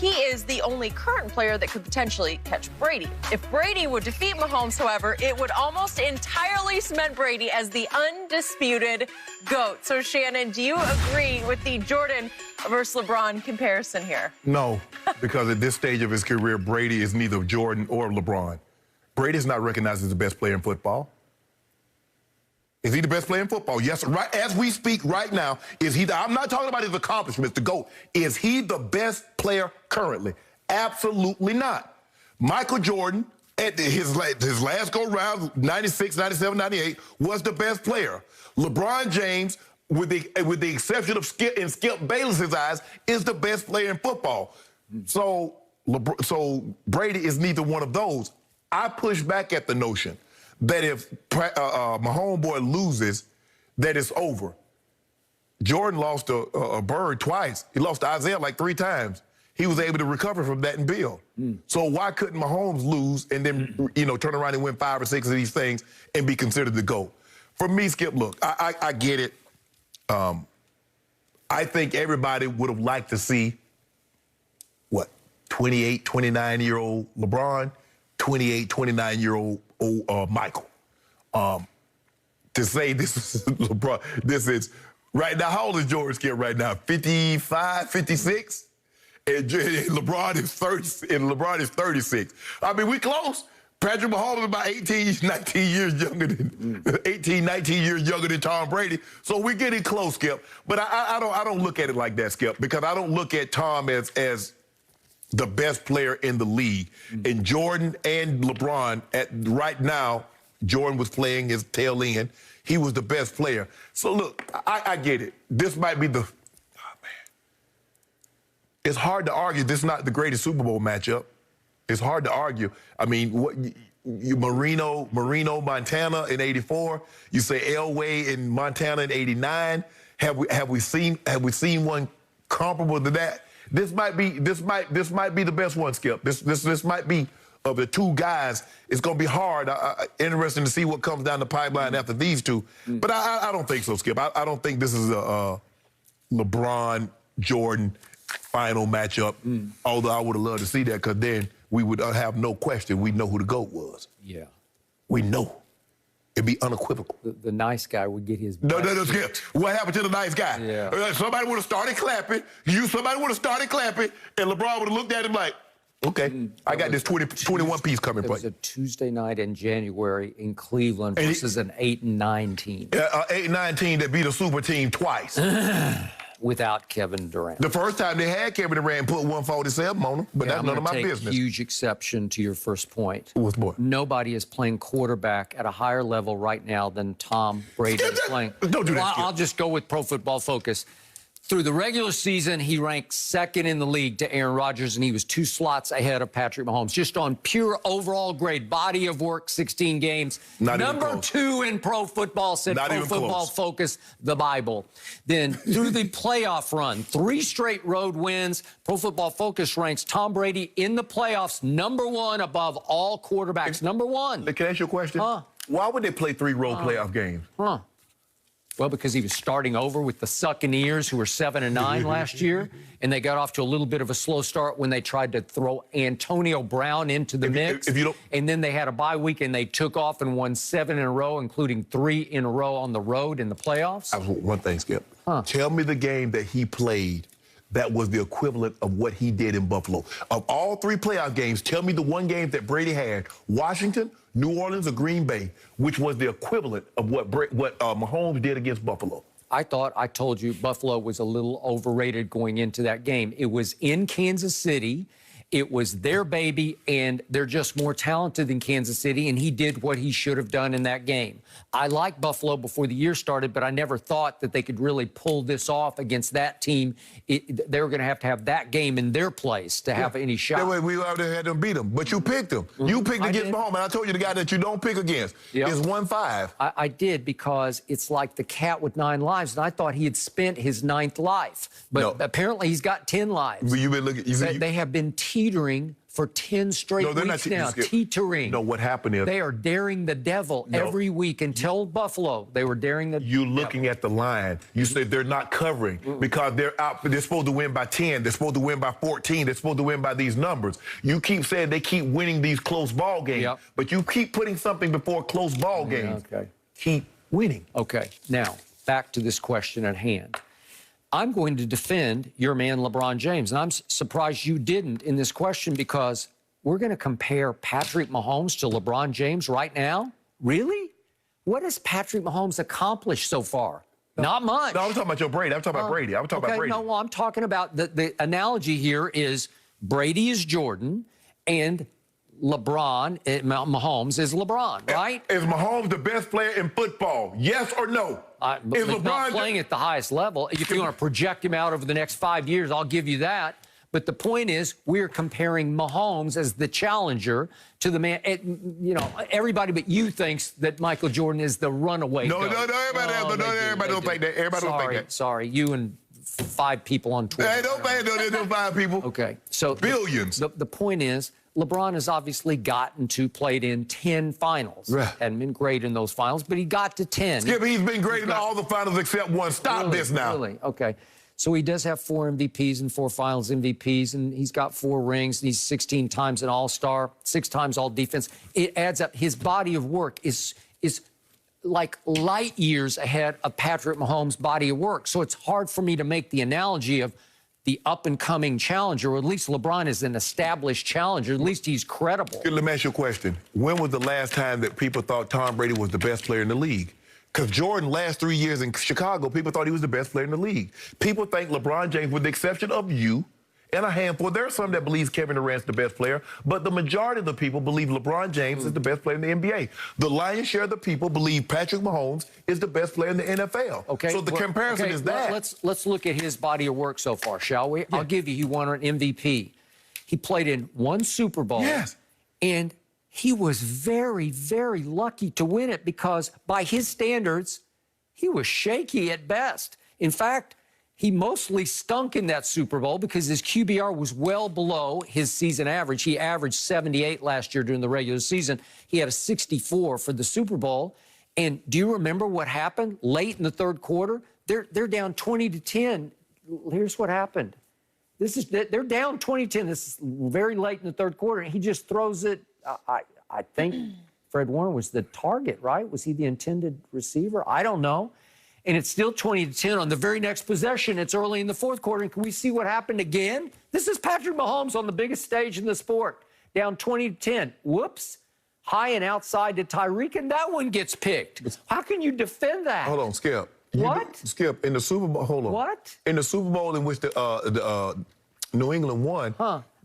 he is the only current player that could potentially catch Brady. If Brady would defeat Mahomes, however, it would almost entirely cement Brady as the undisputed GOAT. So, Shannon, do you agree with the Jordan versus LeBron comparison here? No, because at this stage of his career, Brady is neither Jordan or LeBron. Brady is not recognized as the best player in football. Is he the best player in football? Yes, right as we speak right now, is he? I'm not talking about his accomplishments, the GOAT. Is he the best player currently? Absolutely not. Michael Jordan, at his last go-round, 96, 97, 98, was the best player. LeBron James, with the exception of Skip Bayless's eyes, is the best player in football. So Brady is neither one of those. I push back at the notion that if Mahomes boy loses, that it's over. Jordan lost a bird twice. He lost to Isaiah like 3 times. He was able to recover from that and build. So why couldn't Mahomes lose and then, turn around and win 5 or 6 of these things and be considered the GOAT? For me, Skip, look, I get it. I think everybody would have liked to see, 28, 29-year-old LeBron, 28, 29-year-old Michael. To say this is LeBron, this is, right now, how old is Jordan Skip right now? 55, 56? And LeBron is 30, and LeBron is 36. I mean, we close. Patrick Mahomes is about 18, 19 years younger than 18, 19 years younger than Tom Brady. So we're getting close, Skip. But I don't look at it like that, Skip, because I don't look at Tom as the best player in the league. And Jordan and LeBron, right now, Jordan was playing his tail end. He was the best player. So look, I get it. This might be it's hard to argue this is not the greatest Super Bowl matchup. It's hard to argue. I mean, Marino, Montana in '84. You say Elway in Montana in '89. Have we seen one comparable to that? This might be the best one, Skip. This might be, of the 2 guys. It's going to be hard. Interesting to see what comes down the pipeline after these 2. But I don't think so, Skip. I don't think this is a LeBron Jordan final matchup. Although I would have loved to see that, because then we would have no question. We know who the GOAT was. Yeah. We know. It'd be unequivocal. The nice guy would get his... No, Skip. What happened to the nice guy? Yeah. Somebody would have started clapping. Somebody would have started clapping, and LeBron would have looked at him like, okay, I got this 21-piece coming. It was a Tuesday night in January in Cleveland versus an 8-9 team. 8-9 team that beat a super team twice. Without Kevin Durant. The first time they had Kevin Durant put 147 on him, but that's none of my business. I'm going to take huge exception to your first point. What's more? Nobody is playing quarterback at a higher level right now than Tom Brady is playing. Don't do that, Skip. I'll just go with Pro Football Focus. Through the regular season, he ranked 2nd in the league to Aaron Rodgers, and he was 2 slots ahead of Patrick Mahomes. Just on pure overall grade, body of work, 16 games. Number 2 in Pro Football, said Pro Football Focus, the Bible. Then through the playoff run, 3 straight road wins. Pro Football Focus ranks Tom Brady in the playoffs number 1 above all quarterbacks. Number 1. Can I ask you a question? Why would they play 3 road playoff games? Well, because he was starting over with the Succaneers, who were 7-9 last year, and they got off to a little bit of a slow start when they tried to throw Antonio Brown into the mix. And then they had a bye week, and they took off and won 7 in a row, including 3 in a row on the road in the playoffs. One thing, Skip. Tell me the game that he played that was the equivalent of what he did in Buffalo. Of all 3 playoff games, tell me the one game that Brady had, Washington, New Orleans, or Green Bay, which was the equivalent of what Mahomes did against Buffalo. I told you Buffalo was a little overrated going into that game. It was in Kansas City. It was their baby, and they're just more talented than Kansas City, and he did what he should have done in that game. I liked Buffalo before the year started, but I never thought that they could really pull this off against that team. They were going to have that game in their place to have any shot. That way we would have had them beat them, but you picked them. You picked against Mahomes, and I told you the guy that you don't pick against is 1-5. I did, because it's like the cat with 9 lives, and I thought he had spent his 9th life. But apparently he's got 10 lives. You've been looking. They have been teetering for 10 straight weeks now, teetering. No, what happened is they are daring the devil every week. Until Buffalo, they were daring the You're looking at the line. You said they're not covering because they're out. They're supposed to win by 10. They're supposed to win by 14. They're supposed to win by these numbers. You keep saying they keep winning these close ball games, but you keep putting something before close ball games. Okay. Keep winning. Okay. Now, back to this question at hand. I'm going to defend your man, LeBron James. And I'm surprised you didn't in this question because we're going to compare Patrick Mahomes to LeBron James right now? Really? What has Patrick Mahomes accomplished so far? Not much. No, I'm talking about your Brady. I'm talking about Brady. I'm talking about Brady. No, well, I'm talking about the analogy here is Brady is Jordan and LeBron, Mahomes is LeBron, right? Is Mahomes the best player in football? Yes or no? Is LeBron not playing at the highest level? If you want to project him out over the next 5 years, I'll give you that. But the point is, we're comparing Mahomes as the challenger to the man. You know, everybody but you thinks that Michael Jordan is the runaway. No, everybody don't think that. Everybody don't think that. Sorry, you and 5 people on Twitter. Hey, don't think that. There's 5 people. Okay, so billions. The point is, LeBron has obviously played in 10 finals. Right. Hadn't been great in those finals, but he got to 10. Skip, he's been great in all the finals except one. Stop this now. Really? Okay. So he does have 4 MVPs and 4 finals MVPs, and he's got 4 rings, and he's 16 times an All-Star, 6 times All-Defense. It adds up. His body of work is like light years ahead of Patrick Mahomes' body of work. So it's hard for me to make the analogy of the up-and-coming challenger, or at least LeBron is an established challenger. At least he's credible. Let me ask you a question. When was the last time that people thought Tom Brady was the best player in the league? Because Jordan, last 3 years in Chicago, people thought he was the best player in the league. People think LeBron James, with the exception of you and a handful, there are some that believe Kevin Durant's the best player, but the majority of the people believe LeBron James is the best player in the NBA. The lion's share of the people believe Patrick Mahomes is the best player in the NFL. Okay. So the comparison is that. Let's look at his body of work so far, shall we? Yeah. I'll give you, he won an MVP. He played in 1 Super Bowl. Yes. And he was very, very lucky to win it because by his standards, he was shaky at best. In fact, he mostly stunk in that Super Bowl because his QBR was well below his season average. He averaged 78 last year during the regular season. He had a 64 for the Super Bowl. And do you remember what happened late in the 3rd quarter? They're down 20-10. Here's what happened. They're down 20-10. This is very late in the 3rd quarter. And he just throws it. I think Fred Warner was the target, right? Was he the intended receiver? I don't know. And it's still 20-10 on the very next possession. It's early in the 4th quarter. And can we see what happened again? This is Patrick Mahomes on the biggest stage in the sport. Down 20-10. Whoops. High and outside to Tyreek, and that one gets picked. How can you defend that? Hold on, Skip. What? Skip, in the Super Bowl, hold on. What? In the Super Bowl in which the New England won,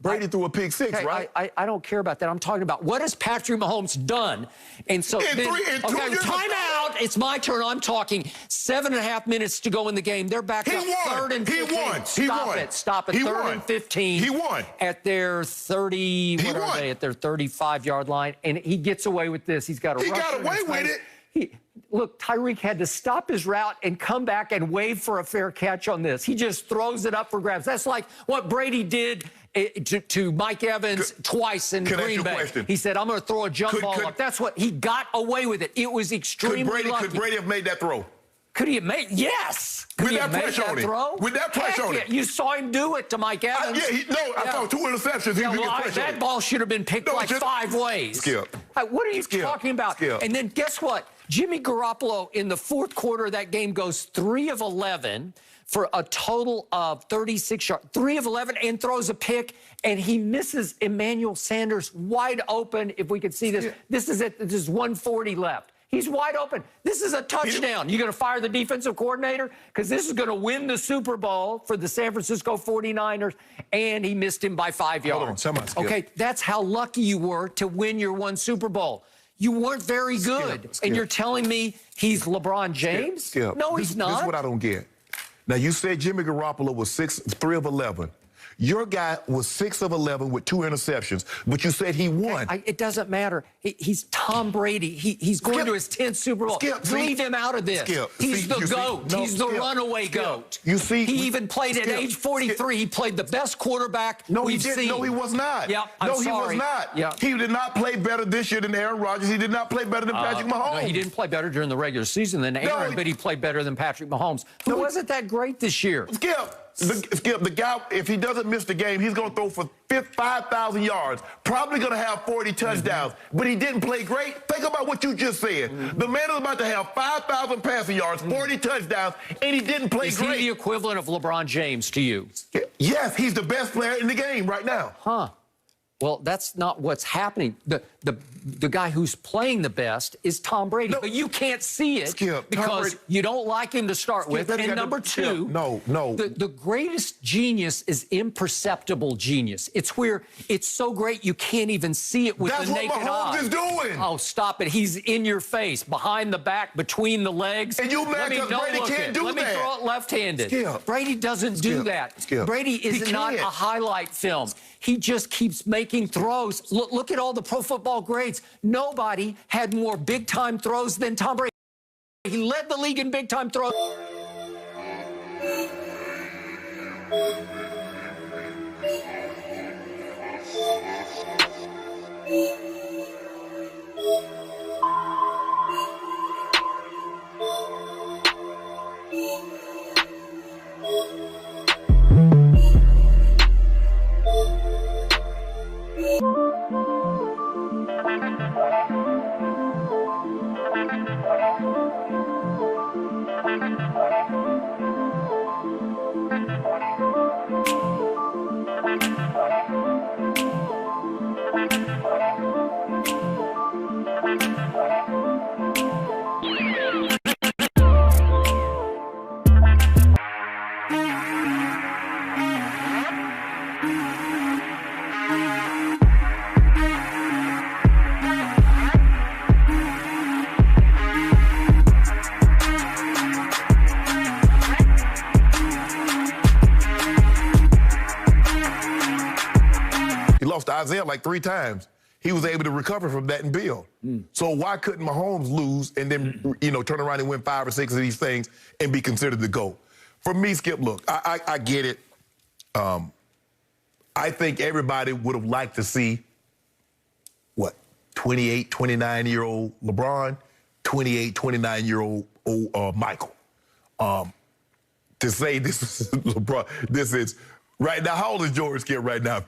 Brady threw a pick 6, right? I don't care about that. I'm talking about what has Patrick Mahomes done? And so, time out. It's my turn. I'm talking 7.5 minutes to go in the game. They're back up 3rd and 15. He won. Stop it. 3rd and 15. He won. At their 30, what are they? At their 35-yard line. And he gets away with this. He's got a rusher. He got away with it. Look, Tyreek had to stop his route and come back and wave for a fair catch on this. He just throws it up for grabs. That's like what Brady did to Mike Evans twice in Green Bay. He said, I'm going to throw a jump ball up. That's what he got away with it. It was extremely lucky. Could Brady have made that throw? Could he have made? Yes. With that pressure on him. With that pressure on him. You saw him do it to Mike Evans. I saw 2 interceptions. That ball should have been picked 5 ways. Skip. What are you talking about? Skip. And then guess what? Jimmy Garoppolo in the 4th quarter of that game goes 3 of 11 for a total of 36 yards. 3 of 11 and throws a pick, and he misses Emmanuel Sanders wide open. If we could see this. This is it. This is 1:40 left. He's wide open. This is a touchdown. You going to fire the defensive coordinator? Because this is going to win the Super Bowl for the San Francisco 49ers, and he missed him by 5 yards. Hold on, okay, that's how lucky you were to win your 1 Super Bowl. You weren't very good. And you're telling me he's LeBron James? Skip. No, he's not. This is what I don't get. Now, you said Jimmy Garoppolo was 3 of 11. Your guy was 6 of 11 with 2 interceptions, but you said he won. It doesn't matter. He's Tom Brady. He's going to his 10th Super Bowl. Leave him out of this. He's the GOAT. He's the runaway GOAT. You see, he even played at age 43. He played the best quarterback we've seen. No, he was not. Yep, he was not. Yep. He did not play better this year than Aaron Rodgers. He did not play better than Patrick Mahomes. No, he didn't play better during the regular season than Aaron, but he played better than Patrick Mahomes, who wasn't that great this year. Skip, the guy, if he doesn't miss the game, he's going to throw for 5,000 yards, probably going to have 40 touchdowns, but he didn't play great. Think about what you just said. The man is about to have 5,000 passing yards, 40 touchdowns, and he didn't play great. Is he the equivalent of LeBron James to you? Yes, he's the best player in the game right now. Huh. Well, that's not what's happening. The guy who's playing the best is Tom Brady, but you can't see it because you don't like him to start with. And number two, the greatest genius is imperceptible genius. It's where it's so great you can't even see it with the naked eye. That's what Mahomes is doing. Oh, stop it. He's in your face, behind the back, between the legs. And you mad because Brady can't do that. Let me throw it left-handed. Brady doesn't do that. Brady is not a highlight film. He just keeps making throws. Look at all the Pro Football grades. Nobody had more big-time throws than Tom Brady. He led the league in big-time throws. Lost to Isaiah like 3 times. He was able to recover from that and build. So why couldn't Mahomes lose and then, turn around and win 5 or 6 of these things and be considered the GOAT? For me, Skip, look, I get it. I think everybody would have liked to see, 28, 29-year-old LeBron, 28, 29-year-old Michael. To say this is LeBron, this is, right now, how old is George Skip right now?